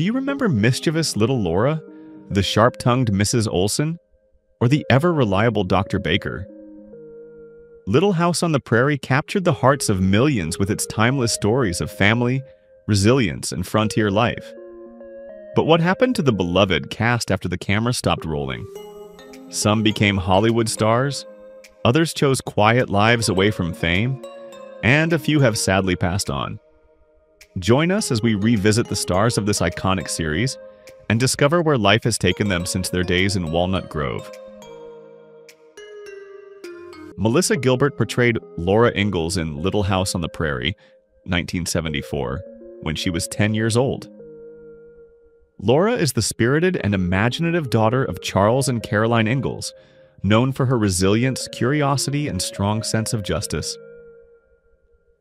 Do you remember mischievous little Laura, the sharp-tongued Mrs. Olsen, or the ever-reliable Dr. Baker? Little House on the Prairie captured the hearts of millions with its timeless stories of family, resilience, and frontier life. But what happened to the beloved cast after the camera stopped rolling? Some became Hollywood stars, others chose quiet lives away from fame, and a few have sadly passed on. Join us as we revisit the stars of this iconic series and discover where life has taken them since their days in Walnut Grove. Melissa Gilbert portrayed Laura Ingalls in Little House on the Prairie, 1974, when she was 10 years old. Laura is the spirited and imaginative daughter of Charles and Caroline Ingalls, known for her resilience, curiosity, and strong sense of justice.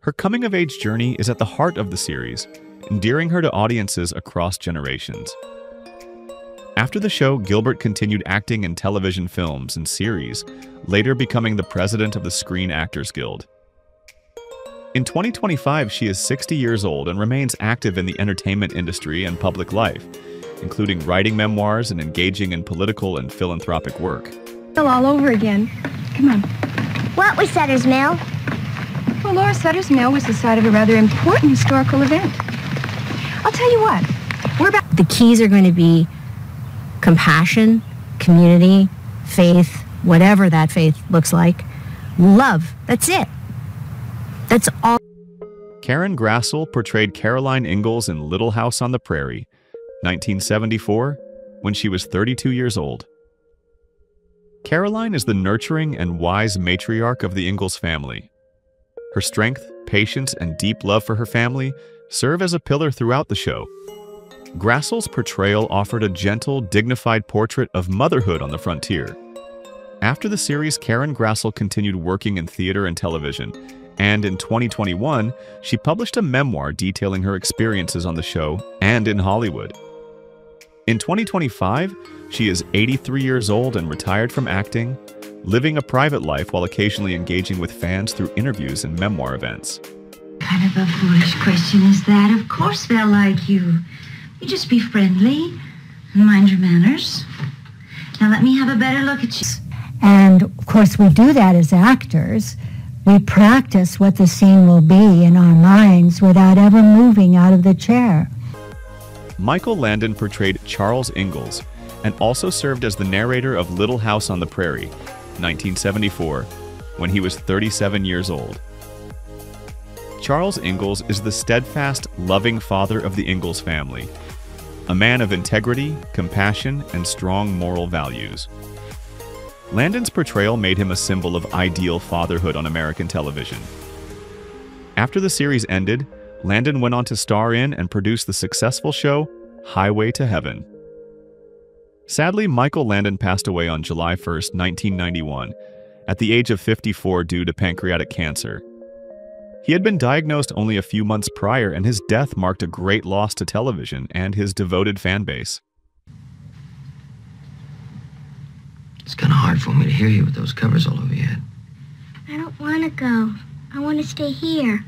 Her coming-of-age journey is at the heart of the series, endearing her to audiences across generations. After the show, Gilbert continued acting in television films and series, later becoming the president of the Screen Actors Guild. In 2025, she is 60 years old and remains active in the entertainment industry and public life, including writing memoirs and engaging in political and philanthropic work. All over again. Come on. What was Sutter's Mill? Well, Laura Sutter's Mill was the site of a rather important historical event. I'll tell you what. The keys are going to be compassion, community, faith, whatever that faith looks like, love. That's it. That's all. Karen Grassle portrayed Caroline Ingalls in Little House on the Prairie, 1974, when she was 32 years old. Caroline is the nurturing and wise matriarch of the Ingalls family. Her strength, patience, and deep love for her family serve as a pillar throughout the show. Grassle's portrayal offered a gentle, dignified portrait of motherhood on the frontier. After the series, Karen Grassle continued working in theater and television, and in 2021, she published a memoir detailing her experiences on the show and in Hollywood. In 2025, she is 83 years old and retired from acting, living a private life while occasionally engaging with fans through interviews and memoir events. Kind of a foolish question is that? Of course they'll like you. You just be friendly and mind your manners. Now let me have a better look at you. And of course we do that as actors. We practice what the scene will be in our minds without ever moving out of the chair. Michael Landon portrayed Charles Ingalls and also served as the narrator of Little House on the Prairie, 1974, when he was 37 years old. Charles Ingalls is the steadfast, loving father of the Ingalls family, a man of integrity, compassion, and strong moral values. Landon's portrayal made him a symbol of ideal fatherhood on American television. After the series ended, Landon went on to star in and produce the successful show Highway to Heaven. Sadly, Michael Landon passed away on July 1, 1991, at the age of 54 due to pancreatic cancer. He had been diagnosed only a few months prior, and his death marked a great loss to television and his devoted fan base. It's kind of hard for me to hear you with those covers all over your head. I don't want to go. I want to stay here.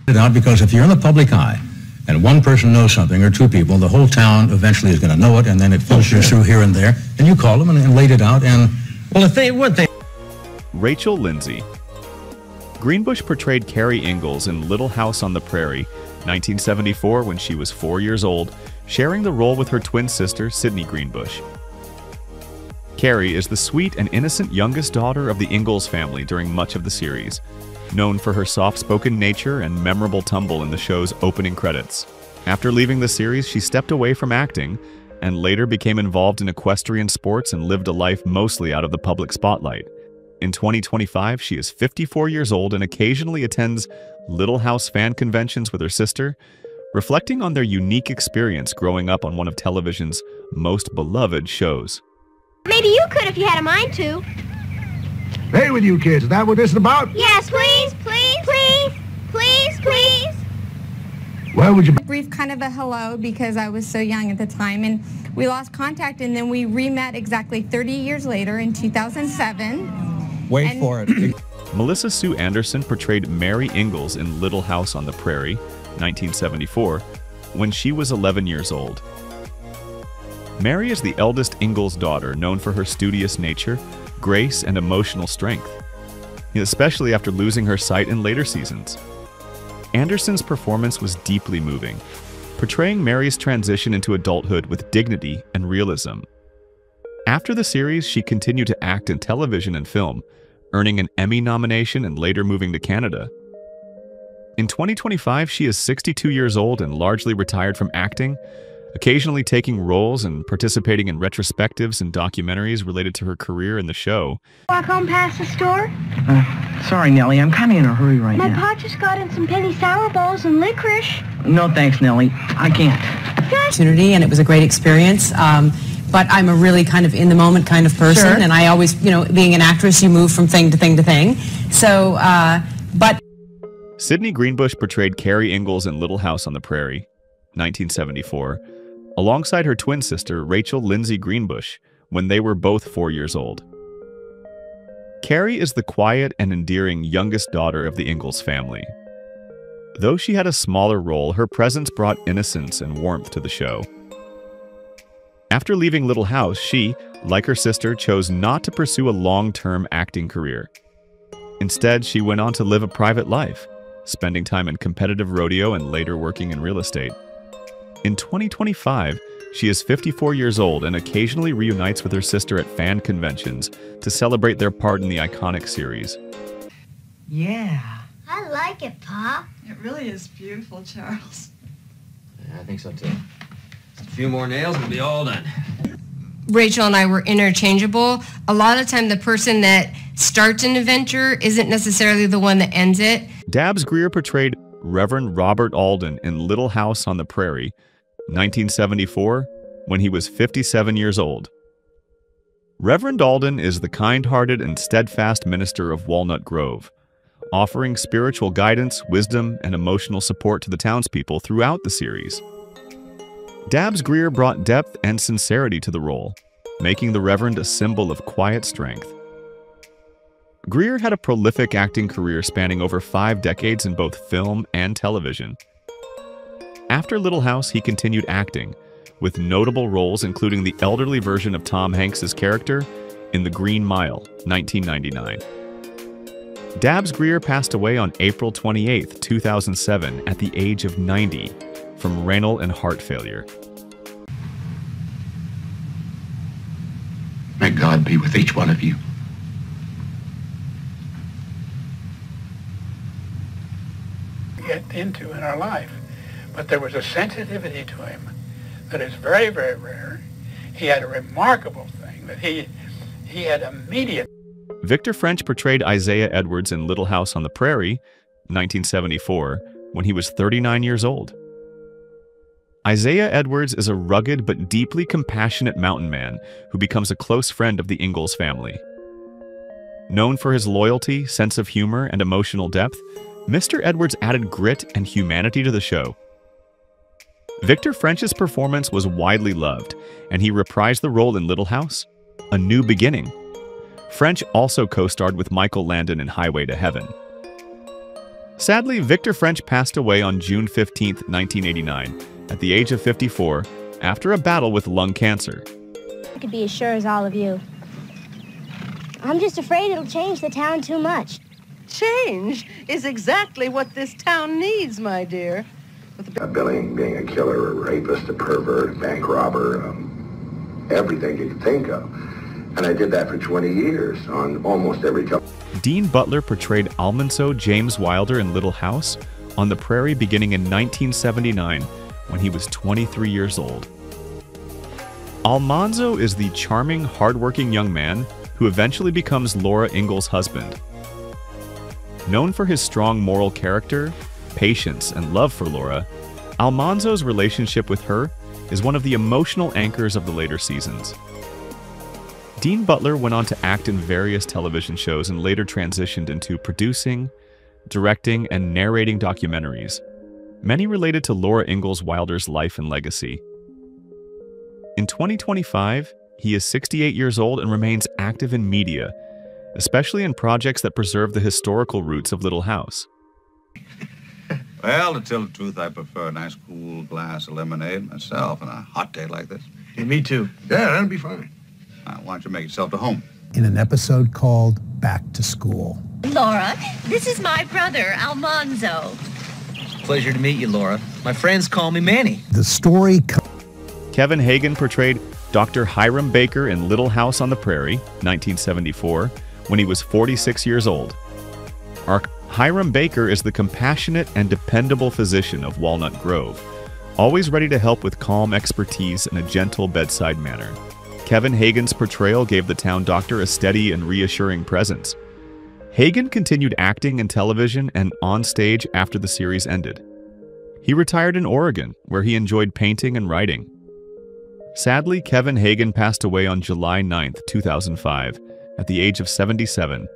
Because if you're in the public eye and one person knows something or two people, the whole town eventually is going to know it, and then it filters through here and there, and you call them and laid it out, and well, if they would, they... Rachel Lindsay. Greenbush portrayed Carrie Ingalls in Little House on the Prairie, 1974, when she was 4 years old, sharing the role with her twin sister, Sydney Greenbush. Carrie is the sweet and innocent youngest daughter of the Ingalls family during much of the series, known for her soft-spoken nature and memorable tumble in the show's opening credits. After leaving the series, she stepped away from acting and later became involved in equestrian sports and lived a life mostly out of the public spotlight. In 2025, she is 54 years old and occasionally attends Little House fan conventions with her sister, reflecting on their unique experience growing up on one of television's most beloved shows. Maybe you could if you had a mind to. Hey with you kids, is that what this is about? Yes, please, please, please, please, please. Well, would you... Brief kind of a hello because I was so young at the time, and we lost contact, and then we re-met exactly 30 years later in 2007. Wait for it. Melissa Sue Anderson portrayed Mary Ingalls in Little House on the Prairie, 1974, when she was 11 years old. Mary is the eldest Ingalls daughter, known for her studious nature, grace, and emotional strength, especially after losing her sight in later seasons. Anderson's performance was deeply moving, portraying Mary's transition into adulthood with dignity and realism. After the series, she continued to act in television and film, earning an Emmy nomination and later moving to Canada. In 2025, she is 62 years old and largely retired from acting, occasionally taking roles and participating in retrospectives and documentaries related to her career in the show. Walk home past the store? Sorry, Nellie, I'm kind of in a hurry right now. My pa just got in some penny sour balls and licorice. No thanks, Nellie. I can't. Opportunity, and it was a great experience. But I'm a really kind of in-the-moment kind of person, Sure. and I always, being an actress, you move from thing to thing to thing. So, but... Sidney Greenbush portrayed Carrie Ingalls in Little House on the Prairie, 1974, alongside her twin sister, Rachel Lindsay Greenbush, when they were both 4 years old. Carrie is the quiet and endearing youngest daughter of the Ingalls family. Though she had a smaller role, her presence brought innocence and warmth to the show. After leaving Little House, she, like her sister, chose not to pursue a long-term acting career. Instead, she went on to live a private life, spending time in competitive rodeo and later working in real estate. In 2025, she is 54 years old and occasionally reunites with her sister at fan conventions to celebrate their part in the iconic series. Yeah. I like it, Pa. It really is beautiful, Charles. Yeah, I think so too. Just a few more nails and we'll be all done. Rachel and I were interchangeable. A lot of the time, the person that starts an adventure isn't necessarily the one that ends it. Dabbs Greer portrayed Reverend Robert Alden in Little House on the Prairie, 1974, when he was 57 years old. Reverend Alden is the kind-hearted and steadfast minister of Walnut Grove, offering spiritual guidance, wisdom, and emotional support to the townspeople throughout the series. Dabbs Greer brought depth and sincerity to the role, making the Reverend a symbol of quiet strength. Greer had a prolific acting career spanning over 5 decades in both film and television. After Little House, he continued acting, with notable roles including the elderly version of Tom Hanks's character in The Green Mile, 1999. Dabbs Greer passed away on April 28, 2007, at the age of 90, from renal and heart failure. May God be with each one of you. Get into in our life, but there was a sensitivity to him that is very, very rare. He had a remarkable thing that he had immediate. Victor French portrayed Isaiah Edwards in Little House on the Prairie, 1974, when he was 39 years old. Isaiah Edwards is a rugged but deeply compassionate mountain man who becomes a close friend of the Ingalls family. Known for his loyalty, sense of humor, and emotional depth, Mr. Edwards added grit and humanity to the show. Victor French's performance was widely loved, and he reprised the role in Little House, A New Beginning. French also co-starred with Michael Landon in Highway to Heaven. Sadly, Victor French passed away on June 15, 1989, at the age of 54, after a battle with lung cancer. I could be as sure as all of you. I'm just afraid it'll change the town too much. Change is exactly what this town needs, my dear. Billy being a killer, a rapist, a pervert, a bank robber, everything you could think of. And I did that for 20 years on almost every couple. Dean Butler portrayed Almanzo James Wilder in Little House on the Prairie beginning in 1979 when he was 23 years old. Almanzo is the charming, hardworking young man who eventually becomes Laura Ingalls' husband. Known for his strong moral character, patience, and love for Laura, Almanzo's relationship with her is one of the emotional anchors of the later seasons. Dean Butler went on to act in various television shows and later transitioned into producing, directing, and narrating documentaries, many related to Laura Ingalls Wilder's life and legacy. In 2025, he is 68 years old and remains active in media, especially in projects that preserve the historical roots of Little House. Well, to tell the truth, I prefer a nice cool glass of lemonade myself on a hot day like this. Yeah, me too. Yeah, that'll be fine. Why don't you make yourself to home? In an episode called Back to School. Laura, this is my brother, Almanzo. Pleasure to meet you, Laura. My friends call me Manny. The story... Kevin Hagen portrayed Dr. Hiram Baker in Little House on the Prairie, 1974, when he was 46 years old. Hiram Baker is the compassionate and dependable physician of Walnut Grove, always ready to help with calm expertise and a gentle bedside manner. Kevin Hagen's portrayal gave the town doctor a steady and reassuring presence. Hagen continued acting in television and on stage after the series ended. He retired in Oregon, where he enjoyed painting and writing. Sadly, Kevin Hagen passed away on July 9, 2005, at the age of 77,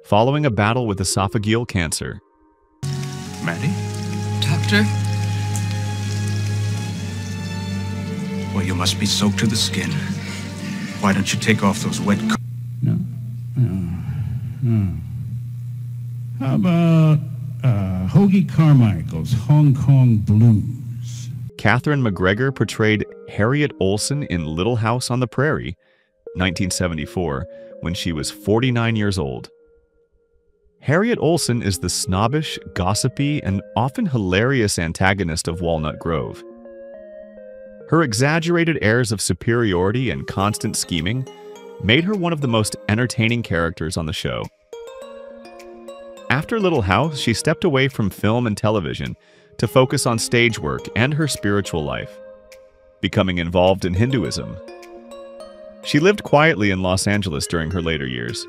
following a battle with esophageal cancer. Manny? Doctor? Well, you must be soaked to the skin. Why don't you take off those wet... No. How about Hoagie Carmichael's Hong Kong Blues? Katherine McGregor portrayed Harriet Olsen in Little House on the Prairie, 1974, when she was 49 years old. Harriet Olsen is the snobbish, gossipy, and often hilarious antagonist of Walnut Grove. Her exaggerated airs of superiority and constant scheming made her one of the most entertaining characters on the show. After Little House, she stepped away from film and television to focus on stage work and her spiritual life, becoming involved in Hinduism. She lived quietly in Los Angeles during her later years.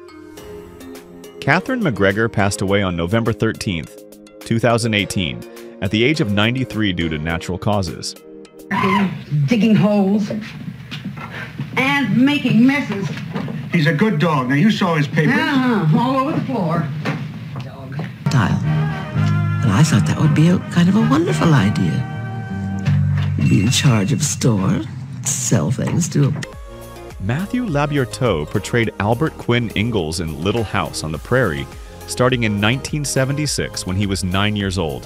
Katherine McGregor passed away on November 13, 2018, at the age of 93 due to natural causes. Digging holes and making messes. He's a good dog. Now, you saw his papers. All over the floor. Style. And I thought that would be a kind of a wonderful idea. Be in charge of a store, sell things to a... Matthew Labourteau portrayed Albert Quinn Ingalls in Little House on the Prairie, starting in 1976 when he was 9 years old.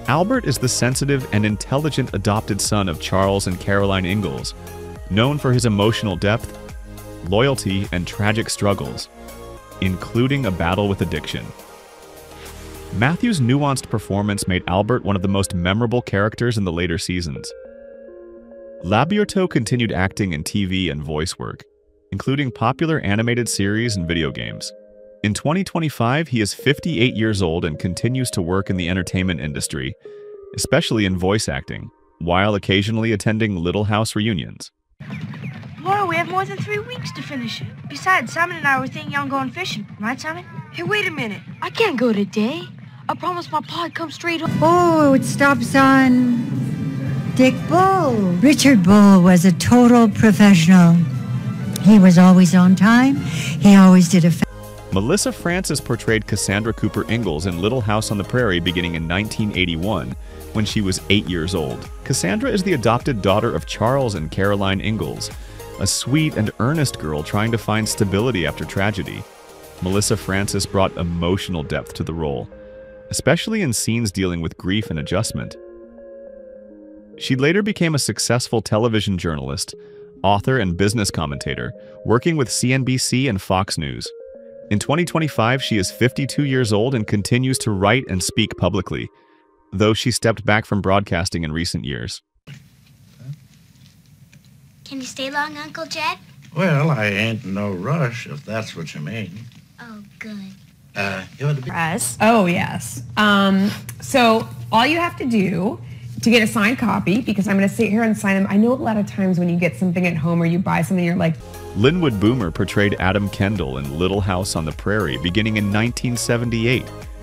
Albert is the sensitive and intelligent adopted son of Charles and Caroline Ingalls, known for his emotional depth, loyalty, and tragic struggles, including a battle with addiction. Matthew's nuanced performance made Albert one of the most memorable characters in the later seasons. Labourteau continued acting in TV and voice work, including popular animated series and video games. In 2025, he is 58 years old and continues to work in the entertainment industry, especially in voice acting, while occasionally attending Little House reunions. Laura, we have more than 3 weeks to finish it. Besides, Simon and I were thinking on going fishing. Right, Simon? Hey, wait a minute. I can't go today. I promised my pa I'd come straight home. Oh, it stops on Dick Bull. Richard Bull was a total professional. He was always on time. He always did a... Melissa Francis portrayed Cassandra Cooper Ingalls in Little House on the Prairie beginning in 1981, when she was 8 years old. Cassandra is the adopted daughter of Charles and Caroline Ingalls, a sweet and earnest girl trying to find stability after tragedy. Melissa Francis brought emotional depth to the role, especially in scenes dealing with grief and adjustment. She later became a successful television journalist, author, and business commentator, working with CNBC and Fox News. In 2025, she is 52 years old and continues to write and speak publicly, though she stepped back from broadcasting in recent years. Can you stay long, Uncle Jed? Well, I ain't in no rush, if that's what you mean. Oh, good. You want to be... Press. Oh, yes. So all you have to do to get a signed copy, because I'm going to sit here and sign them. I know a lot of times when you get something at home or you buy something, you're like... Lynwood Boomer portrayed Adam Kendall in Little House on the Prairie beginning in 1978,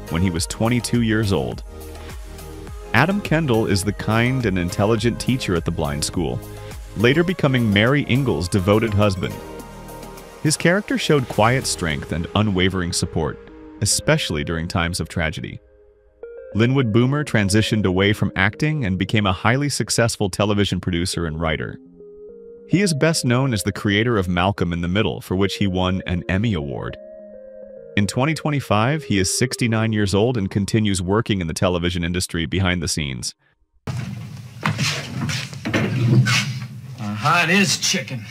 when he was 22 years old. Adam Kendall is the kind and intelligent teacher at the blind school, later becoming Mary Ingalls' devoted husband. His character showed quiet strength and unwavering support, especially during times of tragedy. Lynwood Boomer transitioned away from acting and became a highly successful television producer and writer. He is best known as the creator of Malcolm in the Middle, for which he won an Emmy Award. In 2025, he is 69 years old and continues working in the television industry behind the scenes. It is chicken.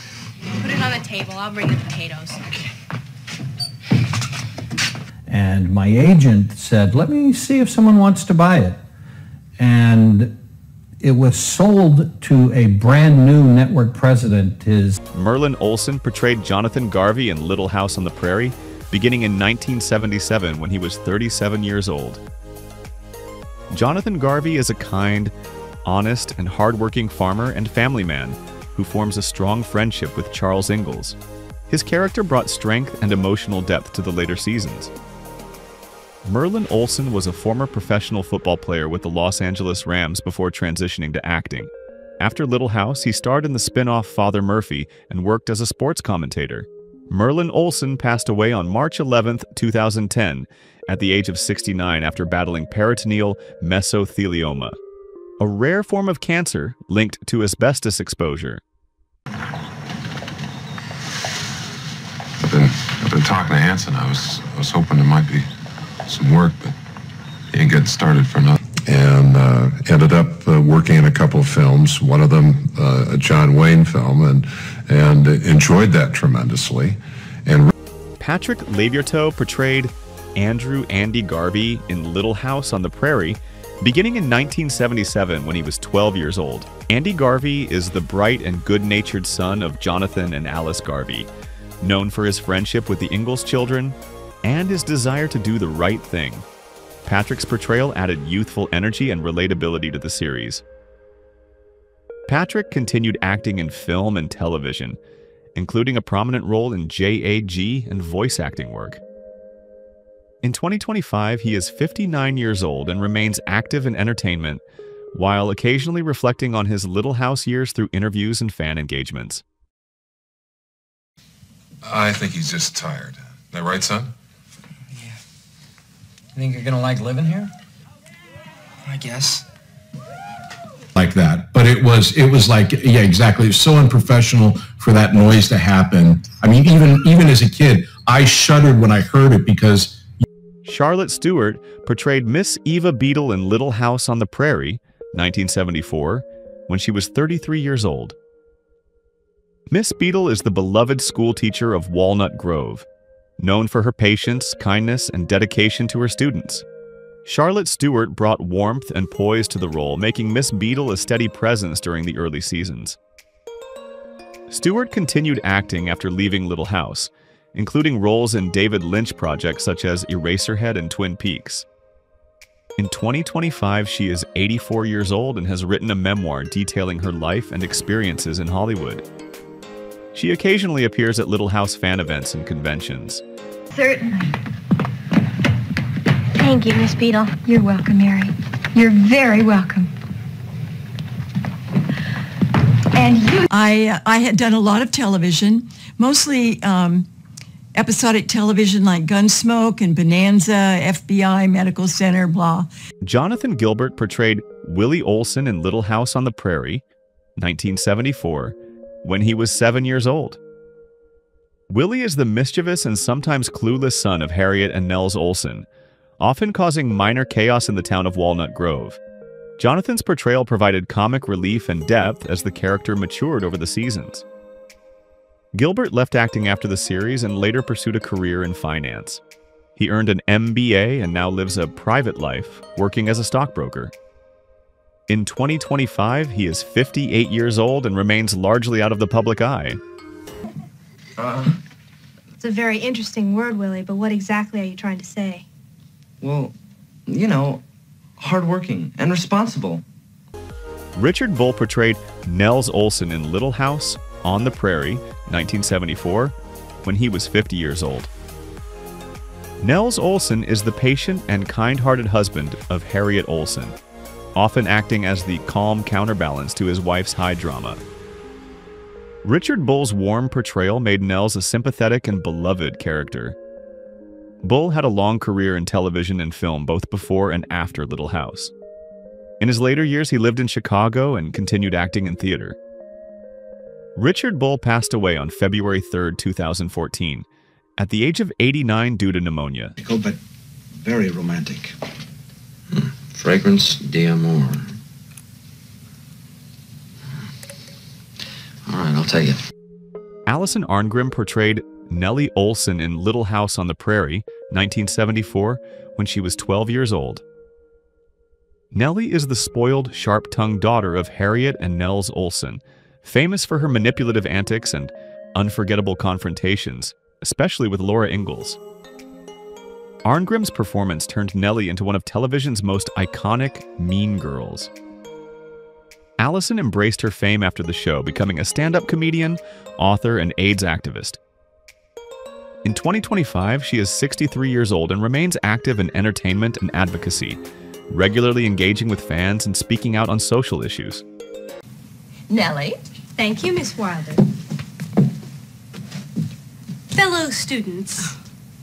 Put it on the table. I'll bring the potatoes. And my agent said, let me see if someone wants to buy it. And it was sold to a brand new network president. Merlin Olsen portrayed Jonathan Garvey in Little House on the Prairie, beginning in 1977 when he was 37 years old. Jonathan Garvey is a kind, honest, and hardworking farmer and family man who forms a strong friendship with Charles Ingalls. His character brought strength and emotional depth to the later seasons. Merlin Olsen was a former professional football player with the Los Angeles Rams before transitioning to acting. After Little House, he starred in the spin-off Father Murphy and worked as a sports commentator. Merlin Olsen passed away on March 11, 2010, at the age of 69 after battling peritoneal mesothelioma, a rare form of cancer linked to asbestos exposure. I've been talking to Hanson. I was hoping there might be some work, but he ain't getting started for nothing. And ended up working in a couple of films, one of them a John Wayne film, and enjoyed that tremendously. And Patrick Labierteau portrayed Andrew Andy Garvey in Little House on the Prairie, beginning in 1977 when he was 12 years old. Andy Garvey is the bright and good-natured son of Jonathan and Alice Garvey, known for his friendship with the Ingalls children and his desire to do the right thing. Patrick's portrayal added youthful energy and relatability to the series. Patrick continued acting in film and television, including a prominent role in JAG and voice acting work. In 2025, he is 59 years old and remains active in entertainment, while occasionally reflecting on his Little House years through interviews and fan engagements. I think he's just tired. Is that right, son? You think you're gonna like living here? I guess. Like that, but it was like, yeah, exactly. It was so unprofessional for that noise to happen. I mean, even as a kid, I shuddered when I heard it because... Charlotte Stewart portrayed Miss Eva Beadle in Little House on the Prairie, 1974, when she was 33 years old. Miss Beadle is the beloved school teacher of Walnut Grove, known for her patience, kindness, and dedication to her students. Charlotte Stewart brought warmth and poise to the role, making Miss Beadle a steady presence during the early seasons. Stewart continued acting after leaving Little House, including roles in David Lynch projects such as Eraserhead and Twin Peaks. In 2025, she is 84 years old and has written a memoir detailing her life and experiences in Hollywood. She occasionally appears at Little House fan events and conventions. Certainly. Thank you, Miss Beadle. You're welcome, Mary. You're very welcome. And you... I had done a lot of television, mostly episodic television like Gunsmoke and Bonanza, FBI, Medical Center, blah. Jonathan Gilbert portrayed Willie Olsen in Little House on the Prairie, 1974, when he was 7 years old. Willie is the mischievous and sometimes clueless son of Harriet and Nels Olsen, often causing minor chaos in the town of Walnut Grove. Jonathan's portrayal provided comic relief and depth as the character matured over the seasons. Gilbert left acting after the series and later pursued a career in finance. He earned an MBA and now lives a private life, working as a stockbroker. In 2025, he is 58 years old and remains largely out of the public eye. It's a very interesting word, Willie, but what exactly are you trying to say? Well, you know, hardworking and responsible. Richard Bull portrayed Nels Olsen in Little House on the Prairie, 1974, when he was 50 years old. Nels Olsen is the patient and kind-hearted husband of Harriet Olsen, often acting as the calm counterbalance to his wife's high drama. Richard Bull's warm portrayal made Nels a sympathetic and beloved character. Bull had a long career in television and film both before and after Little House. In his later years, he lived in Chicago and continued acting in theater. Richard Bull passed away on February 3, 2014, at the age of 89 due to pneumonia. But very romantic. Fragrance d'Amour. All right, I'll tell you. Allison Argrim portrayed Nellie Olsen in Little House on the Prairie, 1974, when she was 12 years old. Nellie is the spoiled, sharp-tongued daughter of Harriet and Nels Olsen, famous for her manipulative antics and unforgettable confrontations, especially with Laura Ingalls. Arngrim's performance turned Nellie into one of television's most iconic mean girls. Allison embraced her fame after the show, becoming a stand-up comedian, author, and AIDS activist. In 2025, she is 63 years old and remains active in entertainment and advocacy, regularly engaging with fans and speaking out on social issues. Nellie? Thank you, Miss Wilder. Fellow students,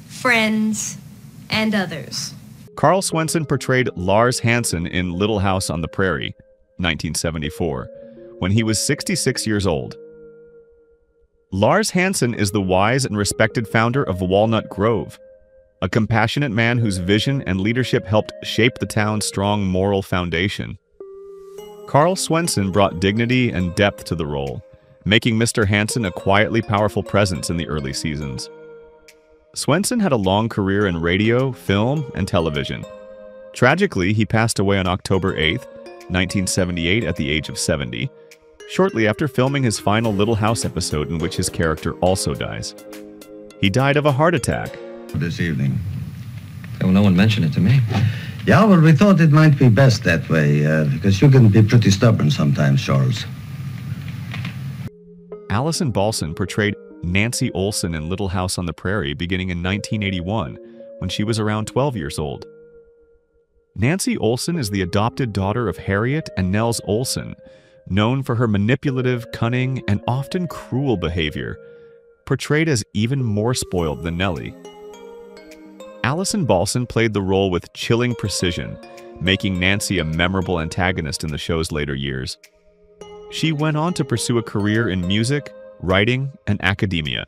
friends, and others. Carl Swenson portrayed Lars Hansen in Little House on the Prairie, 1974, when he was 66 years old. Lars Hansen is the wise and respected founder of Walnut Grove, a compassionate man whose vision and leadership helped shape the town's strong moral foundation. Carl Swenson brought dignity and depth to the role, making Mr. Hansen a quietly powerful presence in the early seasons. Swenson had a long career in radio, film, and television. Tragically, he passed away on October 8, 1978 at the age of 70, shortly after filming his final Little House episode in which his character also dies. He died of a heart attack. This evening. Well, no one mentioned it to me. Yeah, well, we thought it might be best that way, because you can be pretty stubborn sometimes, Charles. Allison Balson portrayed Nancy Olsen in Little House on the Prairie beginning in 1981, when she was around 12 years old. Nancy Olsen is the adopted daughter of Harriet and Nels Olsen, known for her manipulative, cunning, and often cruel behavior, portrayed as even more spoiled than Nellie. Allison Balson played the role with chilling precision, making Nancy a memorable antagonist in the show's later years. She went on to pursue a career in music, writing, and academia.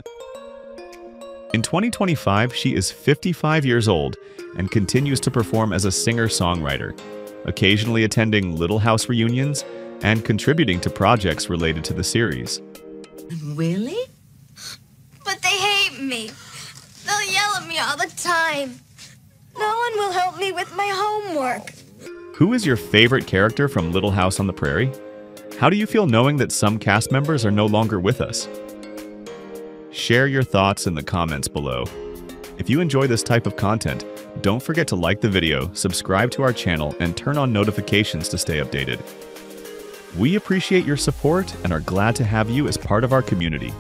In 2025, she is 55 years old and continues to perform as a singer-songwriter, occasionally attending Little House reunions and contributing to projects related to the series. Really? But they hate me. They'll yell at me all the time. No one will help me with my homework. Who is your favorite character from Little House on the Prairie? How do you feel knowing that some cast members are no longer with us? Share your thoughts in the comments below. If you enjoy this type of content, don't forget to like the video, subscribe to our channel, and turn on notifications to stay updated. We appreciate your support and are glad to have you as part of our community.